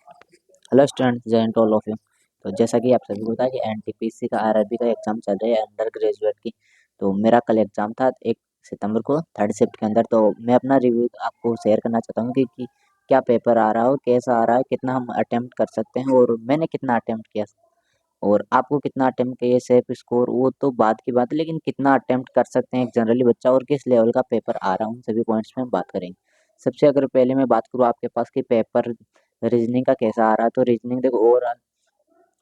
Hello student, जय हिंद to all of you. तो जैसा कि आप सभी को पता है कि एनटीपीसी का आरआरबी का एग्जाम चल रही है अंडर ग्रेजुएट की। तो मेरा कल एग्जाम था 1 सितंबर को थर्ड शिफ्ट के अंदर। तो मैं अपना रिव्यू आपको शेयर करना चाहता हूँ कि क्या पेपर आ रहा हो, कैसा आ रहा है, कितना हम अटेम्प्ट कर सकते हैं और मैंने कितना अटेम्प्ट किया और आपको कितना अटेम्प्ट किया। सेफ स्कोर वो तो बात की बात है, लेकिन कितना अटेम्प्ट कर सकते हैं एक जनरली बच्चा और किस लेवल का पेपर आ रहा है, उन सभी पॉइंट्स में हम बात करेंगे। सबसे अगर पहले मैं बात करूँ आपके पास कि पेपर रीजनिंग का कैसा आ रहा है, तो रीजनिंग देखो ओवरऑल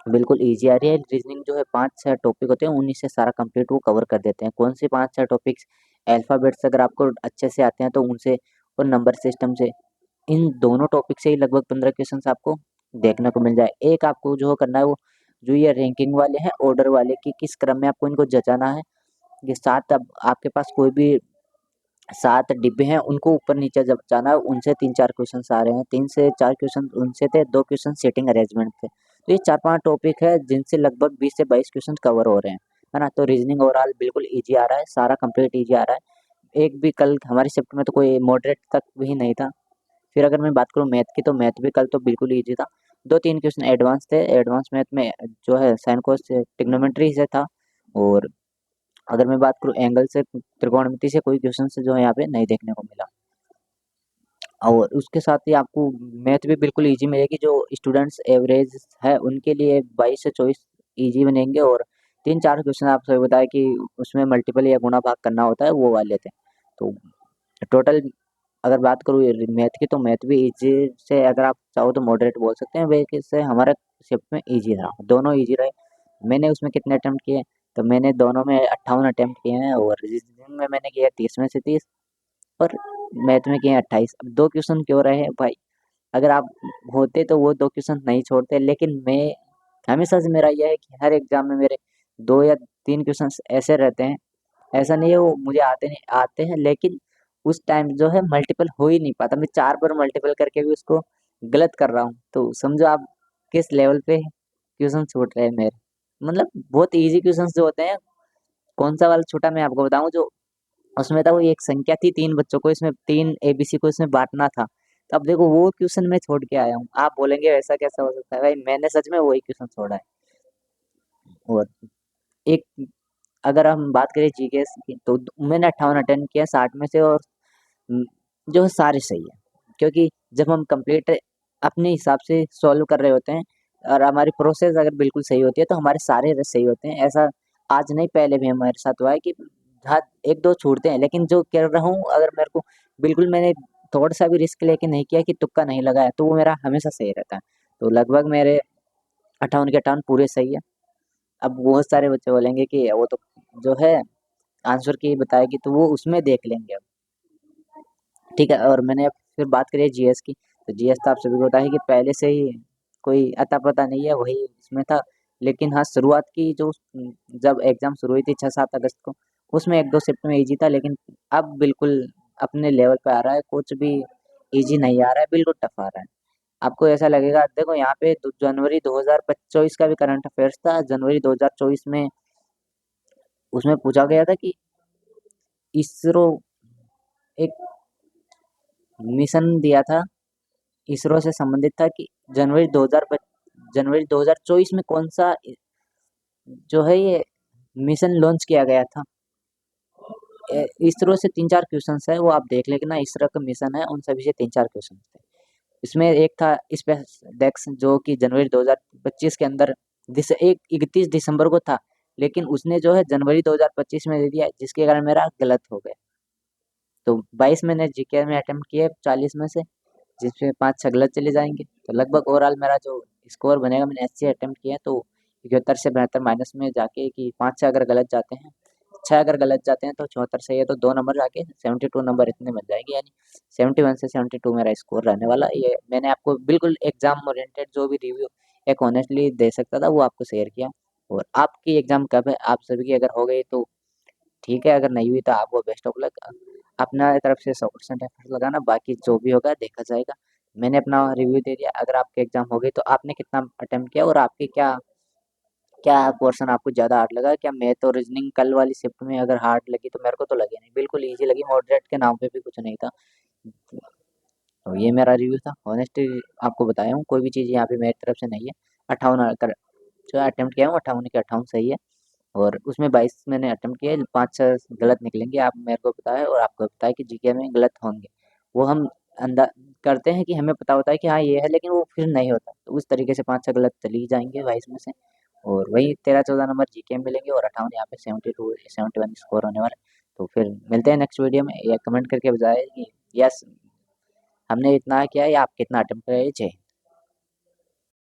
बिल्कुल ईजी आ रही है। रीजनिंग जो है 5-6 टॉपिक होते हैं, उन्हीं से सारा कंप्लीट वो कवर कर देते हैं। कौन से 5-6 टॉपिक्स? अल्फ़ाबेट्स अगर आपको अच्छे से आते हैं तो उनसे, और नंबर सिस्टम से। इन दोनों टॉपिक से ही लगभग 15 क्वेश्चंस आपको देखने को मिल जाए। एक आपको जो करना है वो जो ये रैंकिंग वाले हैं, ऑर्डर वाले कि किस क्रम में आपको इनको जचाना है। ये 7 अब आपके पास कोई भी 7 डिब्बे हैं, उनको ऊपर-नीचे जब जाना है, उनसे 3-4 क्वेश्चन्स आ रहे हैं। 3 से 4 क्वेश्चन उनसे थे, 2 क्वेश्चन सीटिंग अरेंजमेंट थे। तो ये 4-5 टॉपिक है जिनसे लगभग 20 से 22 क्वेश्चन कवर हो रहे हैं, है ना? तो रीजनिंग ओवरऑल बिल्कुल ईज़ी आ रहा है, सारा कंप्लीट ईज़ी आ रहा है। एक भी कल हमारी शिफ्ट में तो कोई मॉडरेट तक भी नहीं था। फिर अगर मैं बात करूँ मैथ की, तो मैथ भी कल तो बिल्कुल ईज़ी था। 2-3 क्वेश्चन एडवांस थे। एडवांस मैथ में जो है साइन कोस ट्रिग्नोमेट्री से था। और अगर मैं बात करूँ एंगल से, त्रिकोणमिति से कोई क्वेश्चन जो है यहाँ पे नहीं देखने को मिला। और उसके साथ ही आपको मैथ भी बिल्कुल ईजी मिलेगी। जो स्टूडेंट्स एवरेज है उनके लिए 22 से 24 ईजी बनेंगे। और 3-4 क्वेश्चन आप सभी बताया कि उसमें मल्टीपल या गुणा भाग करना होता है, वो वाले थे। तो टोटल अगर बात करूँ ये मैथ की, तो मैथ भी ईजी से अगर आप चाहो तो मॉडरेट बोल सकते हैं। वे से हमारा शिफ्ट में ईजी रहा, दोनों ईजी रहे। मैंने उसमें कितने अटेम्प्ट किए? तो मैंने दोनों में 58 अटेम्प्ट किए हैं और रीजनिंग में मैंने किया 30 में से 30 और मैथ में किए 28। अब 2 क्वेश्चन क्यों रहे भाई? अगर आप होते तो वो 2 क्वेश्चन नहीं छोड़ते, लेकिन मैं हमेशा से मेरा ये है कि हर एग्जाम में मेरे 2 या 3 क्वेश्चंस ऐसे रहते हैं। ऐसा नहीं है वो मुझे आते नहीं आते हैं, लेकिन उस टाइम जो है मल्टीपल हो ही नहीं पाता। मैं 4 बार मल्टीपल करके भी उसको गलत कर रहा हूँ। तो समझो आप किस लेवल पे क्वेश्चन छूट रहे हैं मेरे। मतलब बहुत ईज़ी क्वेश्चंस जो होते हैं। कौन-सा वाला छूटा मैं आपको बताऊँ? जो उसमें था वो एक संख्या थी 3 बच्चों को, इसमें 3 एबीसी को इसमें बाँटना था। तो अब देखो वो क्वेश्चन मैं छोड़ के आया हूँ। आप बोलेंगे ऐसा कैसा हो सकता है? भाई मैंने सच में वही क्वेश्चन छोड़ा है। और एक अगर हम बात करें जीकेएस की, तो मैंने 58 अटेम्प्ट किया 60 में से। और उम, जो है सारे सही है। क्योंकि जब हम कंप्लीट अपने हिसाब से सॉल्व कर रहे होते हैं और हमारी प्रोसेस अगर बिल्कुल सही होती है, तो हमारे सारे सही होते हैं। ऐसा आज नहीं पहले भी हमारे साथ हुआ है कि हाँ, 1-2 छूटते हैं, लेकिन जो कर रहा हूँ अगर मेरे को बिल्कुल मैंने थोड़ा-सा भी रिस्क लेके नहीं किया कि तुक्का नहीं लगाया, तो वो मेरा हमेशा सही रहता है। तो लगभग मेरे 58 के 58 पूरे सही है। अब बहुत सारे बच्चे बोलेंगे कि वो तो जो है आंसर की बताएगी, तो वो उसमें देख लेंगे अब। ठीक है। और मैंने अब फिर बात करी जीएस की, तो जीएस तो आप सभी को पता है कि पहले से ही कोई अता-पता नहीं है, वही उसमें था। लेकिन हाँ, शुरुआत की जो जब एग्ज़ाम शुरू हुई थी 6-7 अगस्त को, उसमें 1-2 शिफ्ट में ईज़ी था, लेकिन अब बिल्कुल अपने लेवल पे आ रहा है, कुछ भी ईज़ी नहीं आ रहा है, बिल्कुल टफ आ रहा है। आपको ऐसा लगेगा, देखो यहाँ पे दो जनवरी 2024 का भी करंट अफेयर्स था। जनवरी 2024 में उसमें पूछा गया था कि इसरो एक मिशन दिया था, इसरो से संबंधित था कि जनवरी 2024 में कौन-सा जो है ये मिशन लॉन्च किया गया था। इसरो से 3-4 क्वेश्चन्स है, वो आप देख लेना। इसरो का मिशन है, उन सभी से 3-4 क्वेश्चन थे। इसमें एक था स्पेस डेक्स, जो कि जनवरी 2025 के अंदर 31 दिसंबर को था, लेकिन उसने जो है जनवरी 2025 में दे दिया, जिसके कारण मेरा गलत हो गया। तो 22 मैंने जीके में अटेम्प्ट किए 40 में से, जिसमें 5-6 गलत चले जाएँगे। तो लगभग ओवरऑल मेरा जो स्कोर बनेगा, मैंने 80 अटेम्प्ट किए हैं, तो 71 से 72 माइनस में जाके कि 5-6 अगर गलत जाते हैं, 6 अगर गलत जाते हैं तो 74 सही है, तो 2 नंबर जाके 72 नंबर इतने बन जाएँगे। यानी 71 से 72 मेरा स्कोर रहने वाला है। ये मैंने आपको बिल्कुल एग्ज़ाम ओरिएंटेड जो भी रिव्यू एक ऑनेस्टली दे सकता था, वो आपको शेयर किया। और आपकी एग्ज़ाम कब है? आप सभी की अगर हो गई तो ठीक है, अगर नहीं हुई तो आपको बेस्ट ऑफ लक। अपना तरफ से 100% एफर्ट लगाना, बाकी जो भी होगा देखा जाएगा। मैंने अपना रिव्यू दे दिया। अगर आपके एग्ज़ाम हो गई तो आपने कितना अटेम्प्ट किया और आपके क्या क्या पोर्शन आपको ज़्यादा हार्ड लगा? क्या मैथ और रीज़निंग कल वाली शिफ्ट में अगर हार्ड लगी, तो मेरे को तो लगी नहीं, बिल्कुल ईज़ी लगी, मॉडरेट के नाम पे भी कुछ नहीं था। तो ये मेरा रिव्यू था, ऑनेस्टली आपको बताया हूँ, कोई भी चीज़ यहाँ पे मेरी तरफ से नहीं है। 58 कर जो अटेम्प्ट किया हूँ 58 के 58 सही है, और उसमें 22 मैंने अटेम्प्ट किए, 5-6 गलत निकलेंगे, आप मेरे को बताया और आपको बताया कि जीके में गलत होंगे। वो हम अंदा करते हैं कि हमें पता होता है कि हाँ ये है, लेकिन वो फिर नहीं होता, तो उस तरीके से 5-6 गलत चली ही जाएंगे 22 में से, और वही 13-14 नंबर जीके में मिलेंगे, और 58 यहाँ पे 72 71 स्कोर होने वाला है। तो फिर मिलते हैं नेक्स्ट वीडियो में, या कमेंट करके बताएं कि यस हमने इतना किया है या आप कितना अटेम्प्ट करे। जय हिंद।